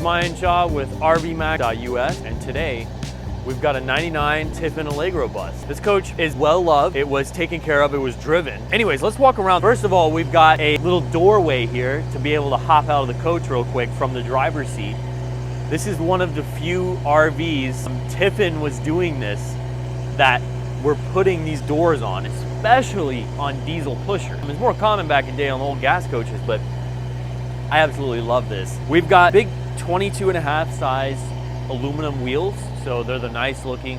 Mayan Shaw with RVMax.us, and today we've got a 99 Tiffin ALLEGRO bus. This coach is well loved. It was taken care of, it was driven. Anyways, let's walk around. First of all, we've got a little doorway here to be able to hop out of the coach real quick from the driver's seat. This is one of the few RVs, Tiffin was doing this, that we're putting these doors on, especially on diesel pusher. It's more common back in the day on old gas coaches, but I absolutely love this. We've got big 22.5 size aluminum wheels. So they're the nice looking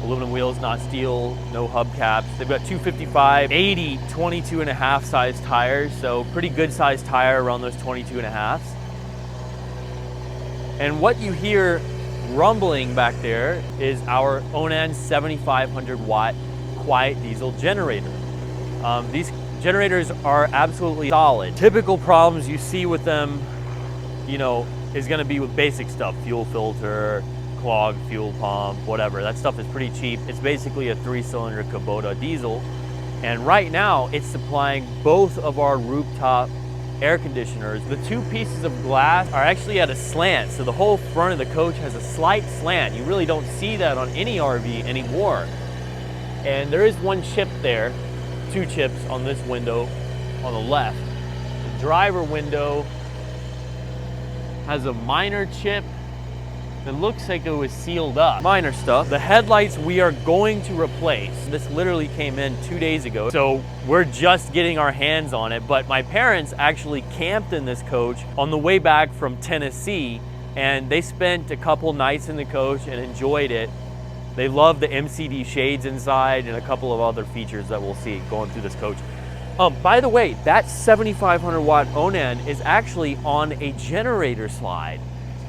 aluminum wheels, not steel, no hubcaps. They've got 255, 80, 22.5 size tires. So pretty good size tire around those 22.5s. And what you hear rumbling back there is our Onan 7,500 watt quiet diesel generator. These generators are absolutely solid. Typical problems you see with them, you know, is gonna be with basic stuff, fuel filter, clogged fuel pump, whatever. That stuff is pretty cheap. It's basically a 3-cylinder Kubota diesel. And right now it's supplying both of our rooftop air conditioners. The two pieces of glass are actually at a slant. So the whole front of the coach has a slight slant. You really don't see that on any RV anymore. And there is one chip there, 2 chips on this window on the left. The driver window has a minor chip. It looks like it was sealed up. Minor stuff. The headlights we are going to replace. This literally came in 2 days ago, so we're just getting our hands on it. But my parents actually camped in this coach on the way back from Tennessee, and they spent a couple nights in the coach and enjoyed it. They love the MCD shades inside and a couple of other features that we'll see going through this coach. By the way, that 7,500 watt Onan is actually on a generator slide,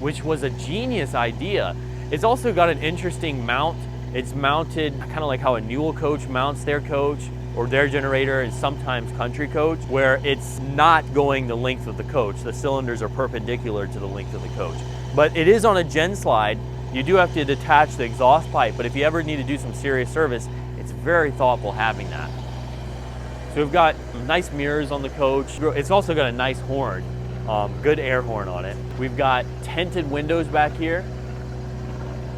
which was a genius idea. It's also got an interesting mount. It's mounted kind of like how a Newell coach mounts their coach or their generator, and sometimes country coach, where it's not going the length of the coach. The cylinders are perpendicular to the length of the coach. But it is on a gen slide. You do have to detach the exhaust pipe, but if you ever need to do some serious service, it's very thoughtful having that. So we've got nice mirrors on the coach. It's also got a nice horn. Good air horn on it. We've got tinted windows back here,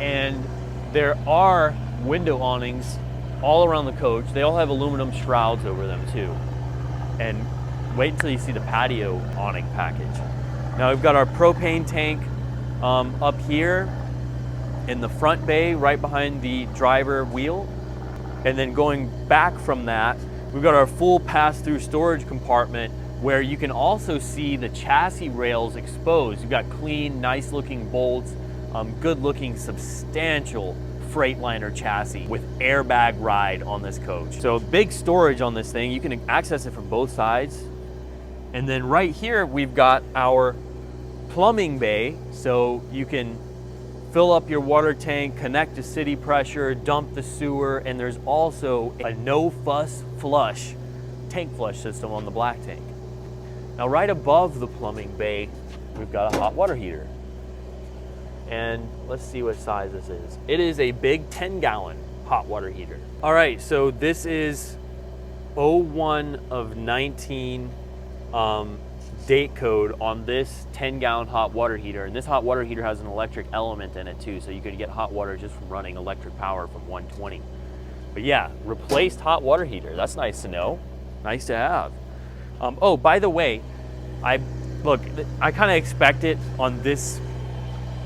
and there are window awnings all around the coach. They all have aluminum shrouds over them too. And wait until you see the patio awning package. Now we've got our propane tank up here in the front bay, right behind the driver wheel. And then going back from that, we've got our full pass-through storage compartment, where you can also see the chassis rails exposed. You've got clean, nice looking bolts, good looking, substantial Freightliner chassis with airbag ride on this coach. So big storage on this thing. You can access it from both sides. And then right here, we've got our plumbing bay. So you can fill up your water tank, connect to city pressure, dump the sewer, and there's also a no-fuss flush, tank flush system on the black tank. Now right above the plumbing bay, we've got a hot water heater. And let's see what size this is. It is a big 10-gallon hot water heater. All right, so this is 01 of 19 date code on this 10-gallon hot water heater. And this hot water heater has an electric element in it too, so you could get hot water just from running electric power from 120. But yeah, replaced hot water heater. That's nice to know, nice to have. Oh, by the way, I kind of expect it on this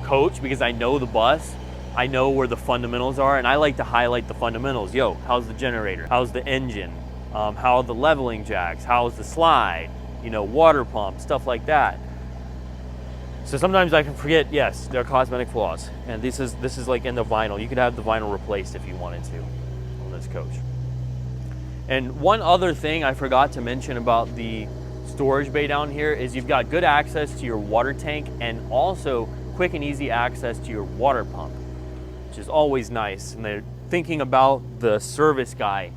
coach because I know the bus. I know where the fundamentals are, and I like to highlight the fundamentals. Yo, how's the generator? How's the engine? How are the leveling jacks? How's the slide? You know, water pump, stuff like that. So sometimes I can forget, yes, there are cosmetic flaws. And this is like in the vinyl. You could have the vinyl replaced if you wanted to on this coach. And one other thing I forgot to mention about the storage bay down here is you've got good access to your water tank and also quick and easy access to your water pump, which is always nice. And they're thinking about the service guy,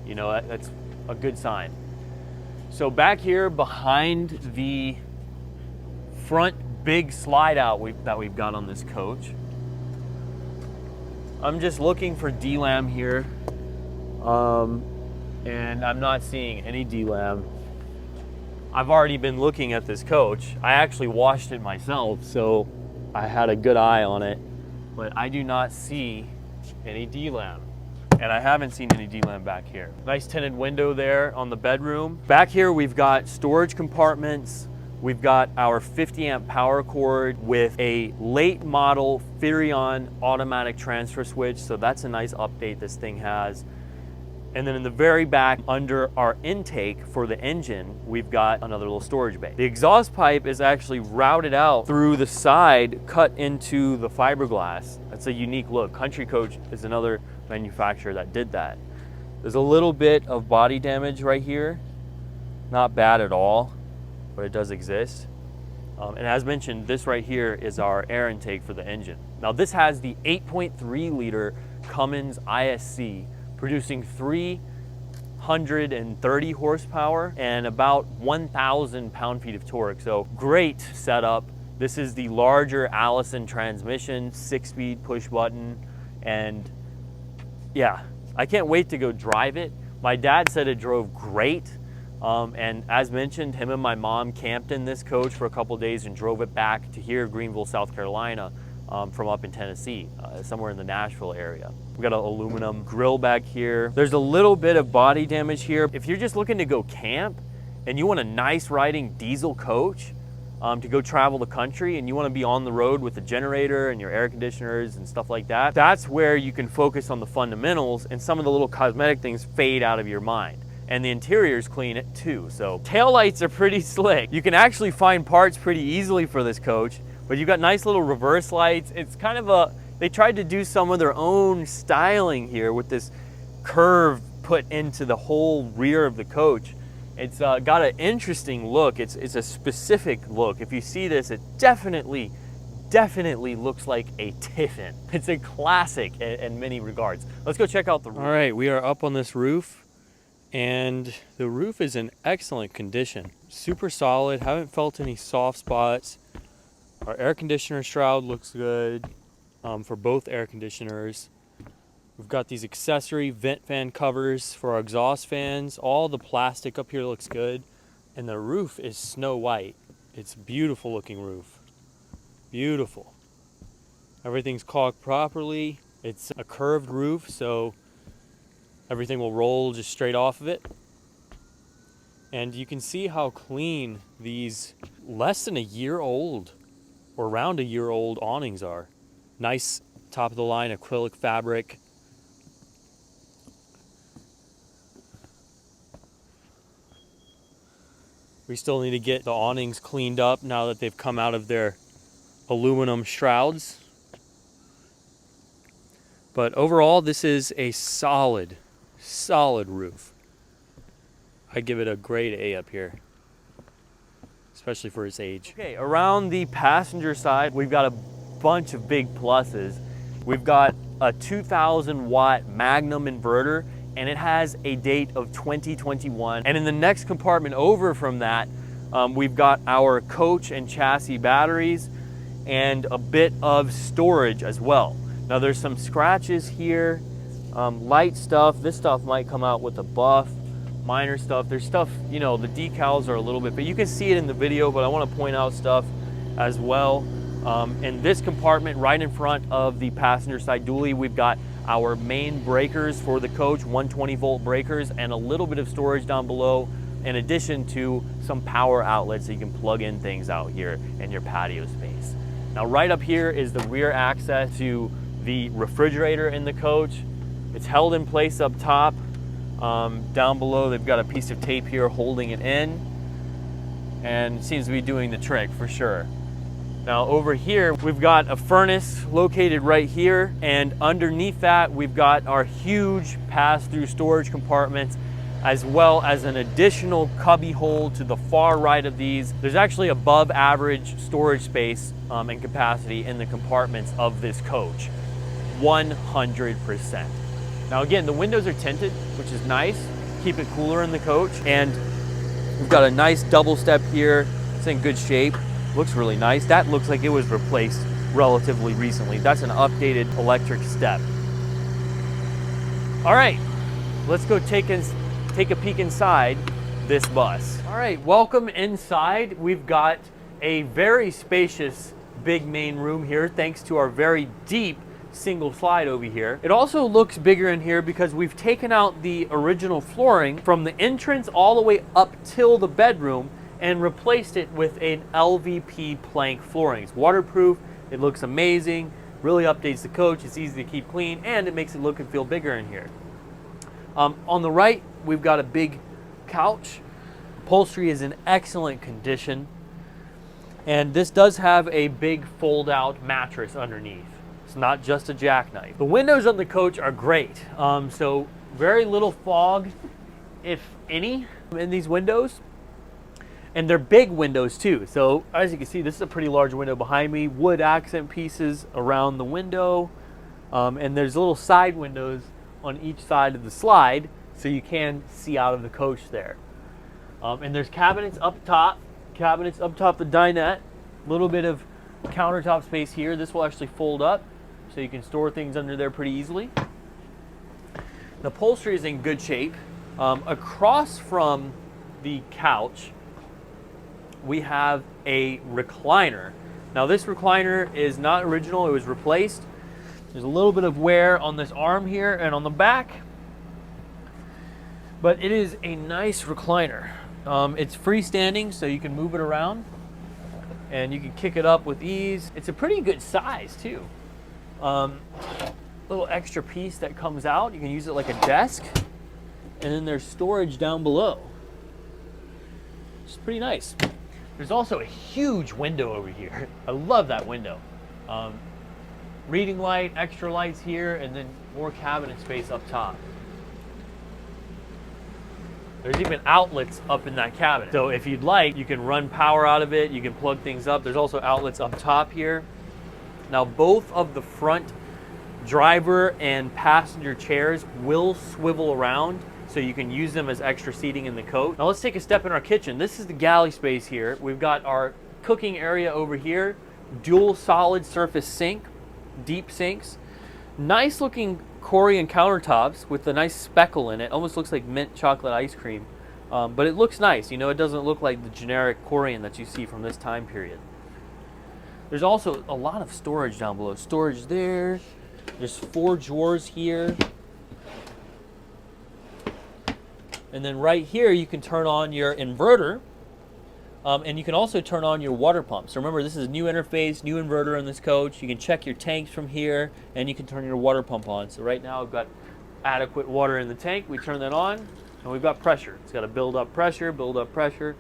you know, that's a good sign. So back here behind the front big slide out that we've got on this coach, I'm just looking for DLAM here. And I'm not seeing any DLAM. I've already been looking at this coach. I actually washed it myself, so I had a good eye on it, but I do not see any DLAM. And I haven't seen any DLAM back here. Nice tinted window there on the bedroom. Back here we've got storage compartments. We've got our 50 amp power cord with a late model Furion automatic transfer switch. So that's a nice update this thing has. And then in the very back, under our intake for the engine, we've got another little storage bay. The exhaust pipe is actually routed out through the side, cut into the fiberglass. That's a unique look. Country Coach is another manufacturer that did that. There's a little bit of body damage right here. Not bad at all, but it does exist. And as mentioned, this right here is our air intake for the engine. Now this has the 8.3 liter Cummins ISC, producing 330 horsepower and about 1,000 pound-feet of torque. So great setup. This is the larger Allison transmission, 6-speed push button. And yeah, I can't wait to go drive it. My dad said it drove great. And as mentioned, him and my mom camped in this coach for a couple days and drove it back to here, Greenville, South Carolina, from up in Tennessee, somewhere in the Nashville area. We've got an aluminum grill back here. There's a little bit of body damage here. If you're just looking to go camp and you want a nice riding diesel coach to go travel the country, and you want to be on the road with the generator and your air conditioners and stuff like that, that's where you can focus on the fundamentals, and some of the little cosmetic things fade out of your mind. And the interior's clean too. So taillights are pretty slick. You can actually find parts pretty easily for this coach, but you've got nice little reverse lights. It's kind of they tried to do some of their own styling here with this curve put into the whole rear of the coach. It's got an interesting look. It's a specific look. If you see this, it definitely looks like a Tiffin. It's a classic in many regards. Let's go check out the roof. All right, we are up on this roof, and the roof is in excellent condition. Super solid, haven't felt any soft spots. Our air conditioner shroud looks good for both air conditioners. We've got these accessory vent fan covers for our exhaust fans. All the plastic up here looks good. And the roof is snow white. It's a beautiful looking roof. Beautiful. Everything's caulked properly. It's a curved roof, so everything will roll just straight off of it. And you can see how clean these less than a year old or around a year old awnings are. Nice top of the line acrylic fabric. We still need to get the awnings cleaned up now that they've come out of their aluminum shrouds. But overall, this is a solid roof. I give it a grade A up here, especially for its age. Okay, around the passenger side, we've got a bunch of big pluses. We've got a 2,000 watt Magnum inverter, and it has a date of 2021. And in the next compartment over from that, we've got our coach and chassis batteries and a bit of storage as well. Now there's some scratches here, light stuff. This stuff might come out with a buff, minor stuff. There's stuff, you know, the decals are a little bit, but you can see it in the video, but I want to point out stuff as well. In this compartment right in front of the passenger side dually, we've got our main breakers for the coach, 120 volt breakers, and a little bit of storage down below, in addition to some power outlets so you can plug in things out here in your patio space. Now right up here is the rear access to the refrigerator in the coach. It's held in place up top. Down below they've got a piece of tape here holding it in, and it seems to be doing the trick for sure. Now over here, we've got a furnace located right here, and underneath that, we've got our huge pass-through storage compartments, as well as an additional cubby hole to the far right of these. There's actually above average storage space and capacity in the compartments of this coach, 100%. Now again, the windows are tinted, which is nice. Keep it cooler in the coach. And we've got a nice double step here. It's in good shape. Looks really nice. That looks like it was replaced relatively recently. That's an updated electric step. All right, let's go take a peek inside this bus. All right, welcome inside. We've got a very spacious big main room here thanks to our very deep single slide over here. It also looks bigger in here because we've taken out the original flooring from the entrance all the way up till the bedroom and replaced it with an LVP plank flooring. It's waterproof, it looks amazing, really updates the coach, it's easy to keep clean, and it makes it look and feel bigger in here. On the right, we've got a big couch. Upholstery is in excellent condition. And this does have a big fold-out mattress underneath. It's not just a jackknife. The windows on the coach are great. So very little fog, if any, in these windows. And they're big windows too. So as you can see, this is a pretty large window behind me. Wood accent pieces around the window. And there's little side windows on each side of the slide, so you can see out of the coach there. And there's cabinets up top the dinette. A little bit of countertop space here. This will actually fold up, so you can store things under there pretty easily. The upholstery is in good shape. Across from the couch, we have a recliner. Now this recliner is not original, it was replaced. There's a little bit of wear on this arm here and on the back, but it is a nice recliner. It's freestanding, so you can move it around and you can kick it up with ease. It's a pretty good size too. Little extra piece that comes out, you can use it like a desk, and then there's storage down below. It's pretty nice. There's also a huge window over here. I love that window. Reading light, extra lights here, and then more cabinet space up top. There's even outlets up in that cabinet. So if you'd like, you can run power out of it, you can plug things up. There's also outlets up top here. Now both of the front driver and passenger chairs will swivel around, so you can use them as extra seating in the coach. Now let's take a step in our kitchen. This is the galley space here. We've got our cooking area over here, dual solid surface sink, deep sinks, nice looking Korean countertops with a nice speckle in it. Almost looks like mint chocolate ice cream, but it looks nice. You know, it doesn't look like the generic Korean that you see from this time period. There's also a lot of storage down below. Storage there. There's 4 drawers here. And then right here, you can turn on your inverter, and you can also turn on your water pump. So remember, this is a new interface, new inverter in this coach. You can check your tanks from here, and you can turn your water pump on. So right now, I've got adequate water in the tank. We turn that on, and we've got pressure. It's got to build up pressure,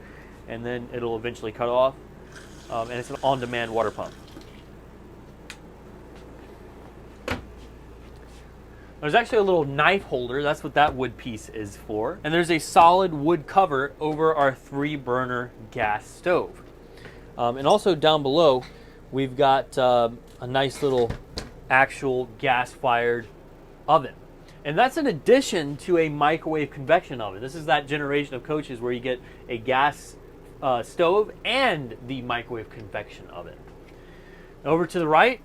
and then it'll eventually cut off. And it's an on-demand water pump. There's actually a little knife holder. That's what that wood piece is for. And there's a solid wood cover over our 3-burner gas stove. And also down below, we've got a nice little actual gas-fired oven. And that's in addition to a microwave convection oven. This is that generation of coaches where you get a gas stove and the microwave convection oven. Over to the right,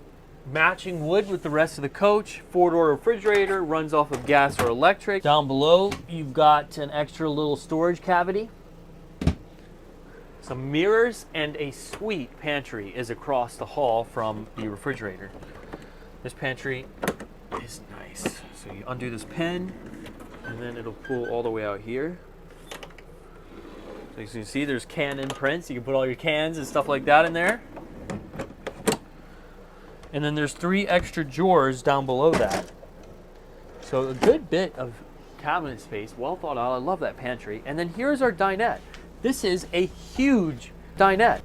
matching wood with the rest of the coach. 4-door refrigerator, runs off of gas or electric. Down below, you've got an extra little storage cavity. Some mirrors and a sweet pantry is across the hall from the refrigerator. This pantry is nice. So you undo this pin, and then it'll pull all the way out here. So you can see there's can imprints. You can put all your cans and stuff like that in there. And then there's 3 extra drawers down below that. So a good bit of cabinet space, well thought out. I love that pantry. And then here's our dinette. This is a huge dinette.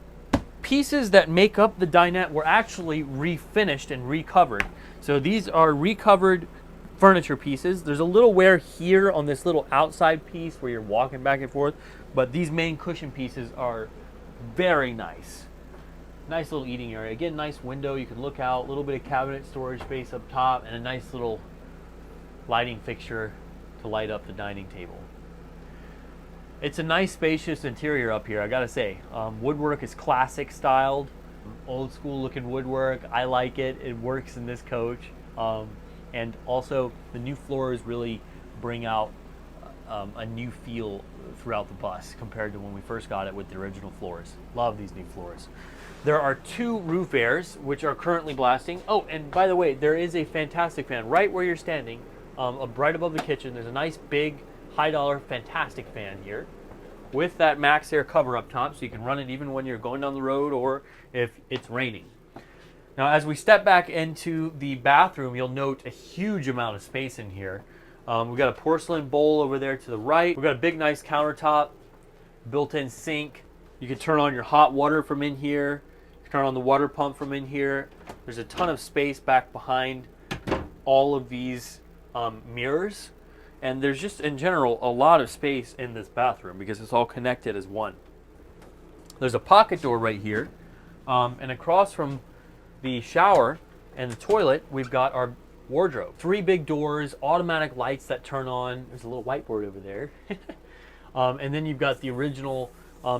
Pieces that make up the dinette were actually refinished and recovered. So these are recovered furniture pieces. There's a little wear here on this little outside piece where you're walking back and forth, but these main cushion pieces are very nice. Nice little eating area. Again, nice window. You can look out. A little bit of cabinet storage space up top, and a nice little lighting fixture to light up the dining table. It's a nice, spacious interior up here, I gotta say. Woodwork is classic styled, old school looking woodwork. I like it. It works in this coach. And also, the new floors really bring out a new feel throughout the bus compared to when we first got it with the original floors. Love these new floors. There are 2 roof airs, which are currently blasting. Oh, and by the way, there is a fantastic fan right where you're standing, right above the kitchen. There's a nice, big, high-dollar, fantastic fan here with that max air cover up top, so you can run it even when you're going down the road or if it's raining. Now, as we step back into the bathroom, you'll note a huge amount of space in here. We've got a porcelain bowl over there to the right. We've got a big, nice countertop, built-in sink. You can turn on your hot water from in here. You can turn on the water pump from in here. There's a ton of space back behind all of these mirrors. And there's just, in general, a lot of space in this bathroom because it's all connected as one. There's a pocket door right here. And across from the shower and the toilet, we've got our wardrobe. 3 big doors, automatic lights that turn on. There's a little whiteboard over there. And then you've got the original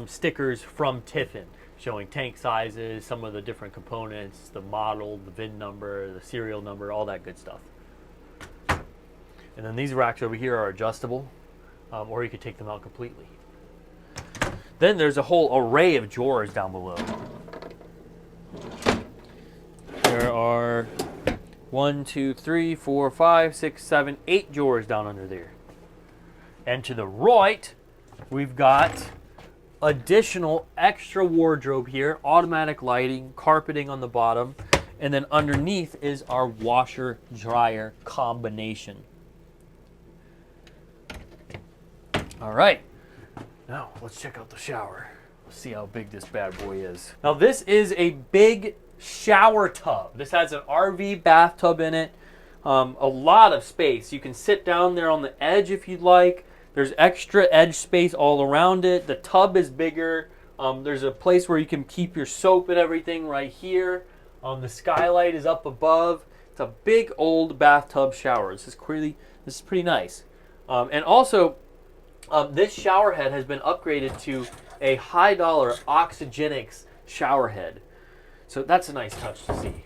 stickers from Tiffin showing tank sizes, some of the different components, the model, the VIN number, the serial number, all that good stuff. And then these racks over here are adjustable, or you could take them out completely. Then there's a whole array of drawers down below. There are 1, 2, 3, 4, 5, 6, 7, 8 drawers down under there. And to the right, we've got additional extra wardrobe here, automatic lighting, carpeting on the bottom, and then underneath is our washer dryer combination. All right, now let's check out the shower. Let's see how big this bad boy is. Now this is a big shower tub. This has an RV bathtub in it. A lot of space. You can sit down there on the edge if you'd like. There's extra edge space all around it. The tub is bigger. There's a place where you can keep your soap and everything right here. The skylight is up above. It's a big old bathtub shower. This is pretty nice. And also, this shower head has been upgraded to a high-dollar Oxygenics shower head. So that's a nice touch to see.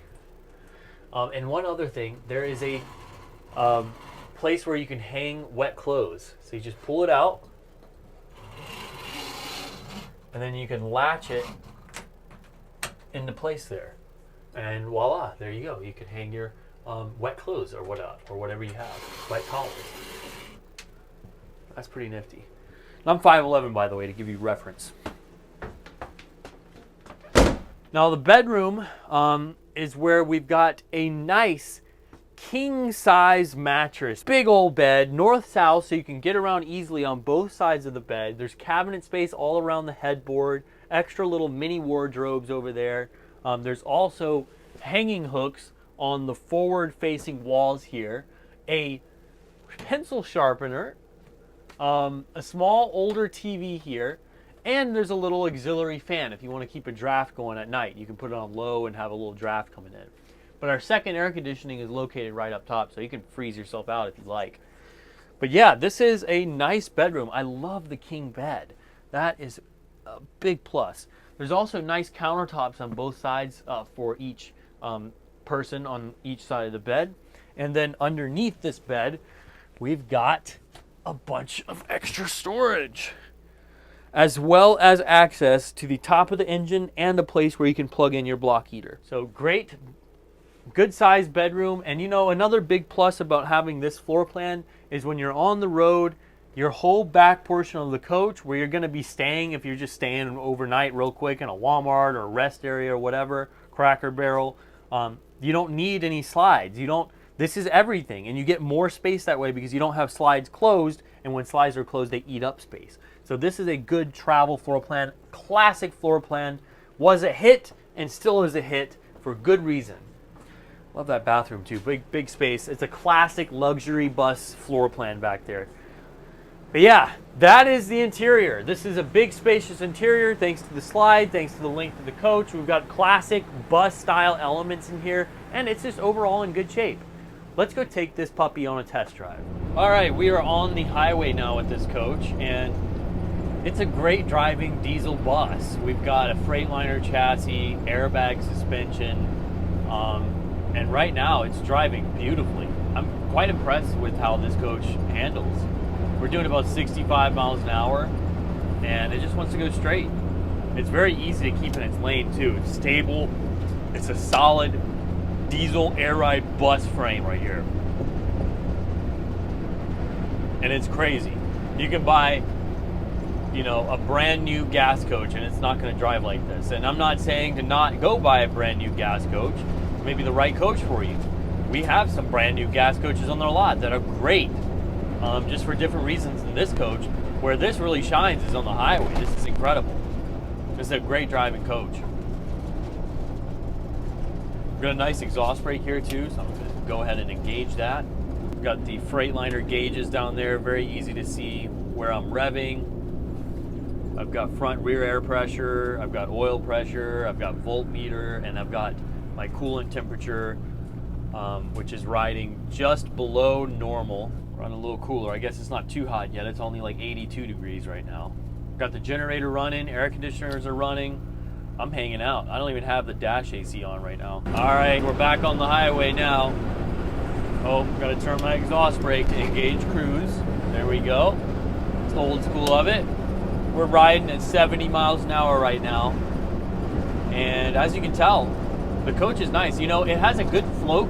And one other thing, there is a place where you can hang wet clothes. So you just pull it out, and then you can latch it into place there. And voila, there you go. You can hang your wet clothes or whatever you have, wet towels. That's pretty nifty. And I'm 5'11", by the way, to give you reference. Now the bedroom is where we've got a nice king-size mattress. Big old bed, north-south, so you can get around easily on both sides of the bed. There's cabinet space all around the headboard, extra little mini wardrobes over there. There's also hanging hooks on the forward-facing walls here, a pencil sharpener, a small older TV here, and there's a little auxiliary fan if you want to keep a draft going at night. You can put it on low and have a little draft coming in. But our second air conditioning is located right up top, so you can freeze yourself out if you like. But yeah, this is a nice bedroom. I love the king bed. That is a big plus. There's also nice countertops on both sides for each person on each side of the bed. And then underneath this bed, we've got a bunch of extra storage, as well as access to the top of the engine and a place where you can plug in your block heater. So great, good sized bedroom. And you know, another big plus about having this floor plan is when you're on the road, your whole back portion of the coach where you're going to be staying, if you're just staying overnight real quick in a Walmart or a rest area or whatever, Cracker Barrel, you don't need any slides. This is everything, and you get more space that way because you don't have slides closed, and when slides are closed, they eat up space. So this is a good travel floor plan, classic floor plan. Was a hit and still is a hit for good reason. Love that bathroom too, big space. It's a classic luxury bus floor plan back there. But yeah, that is the interior. This is a big spacious interior thanks to the slide, thanks to the length of the coach. We've got classic bus style elements in here, and it's just overall in good shape. Let's go take this puppy on a test drive. All right, we are on the highway now with this coach, and it's a great driving diesel bus. We've got a Freightliner chassis, airbag suspension, and right now it's driving beautifully. I'm quite impressed with how this coach handles. We're doing about 65 miles an hour, and it just wants to go straight. It's very easy to keep in its lane too. It's stable. It's a solid diesel air ride bus frame right here. And it's crazy. You can buy, you know, a brand new gas coach and it's not going to drive like this. And I'm not saying to not go buy a brand new gas coach. Maybe the right coach for you. We have some brand new gas coaches on their lot that are great, just for different reasons than this coach. Where this really shines is on the highway. This is incredible. This is a great driving coach. We've got a nice exhaust brake here too, so I'm going to go ahead and engage that. We've got the Freightliner gauges down there, very easy to see where I'm revving. I've got front rear air pressure, I've got oil pressure, I've got voltmeter, and I've got my coolant temperature, which is riding just below normal. Run a little cooler. I guess it's not too hot yet. It's only like 82 degrees right now. Got the generator running, air conditioners are running. I'm hanging out. I don't even have the dash AC on right now. All right, we're back on the highway now. Oh, gotta turn my exhaust brake to engage cruise. There we go. It's the old school of it. We're riding at 70 miles an hour right now. And as you can tell, the coach is nice. You know, it has a good float,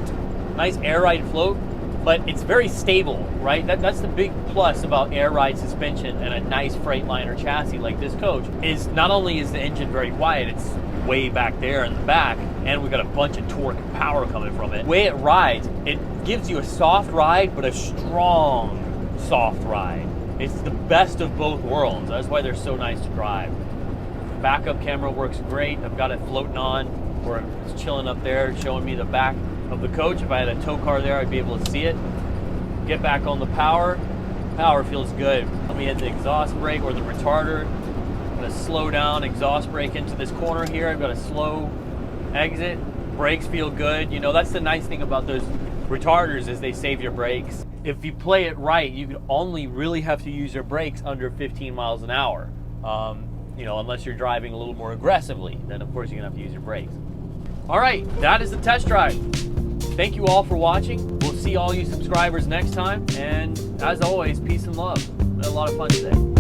nice air ride float, but it's very stable, right? That's the big plus about air ride suspension and a nice Freightliner chassis like this coach, is not only is the engine very quiet, it's way back there in the back, and we've got a bunch of torque and power coming from it. The way it rides, it gives you a soft ride, but a strong soft ride. It's the best of both worlds. That's why they're so nice to drive. Backup camera works great. I've got it floating on, or it's chilling up there, showing me the back of the coach. If I had a tow car there, I'd be able to see it. Get back on the power. Power feels good. Let me hit the exhaust brake or the retarder. I'm gonna slow down, exhaust brake into this corner here. I've got a slow exit. Brakes feel good. You know, that's the nice thing about those retarders is they save your brakes. If you play it right, you can only really have to use your brakes under 15 miles an hour. You know, unless you're driving a little more aggressively, then of course you're gonna have to use your brakes. All right, that is the test drive. Thank you all for watching. We'll see all you subscribers next time. And as always, peace and love. We had a lot of fun today.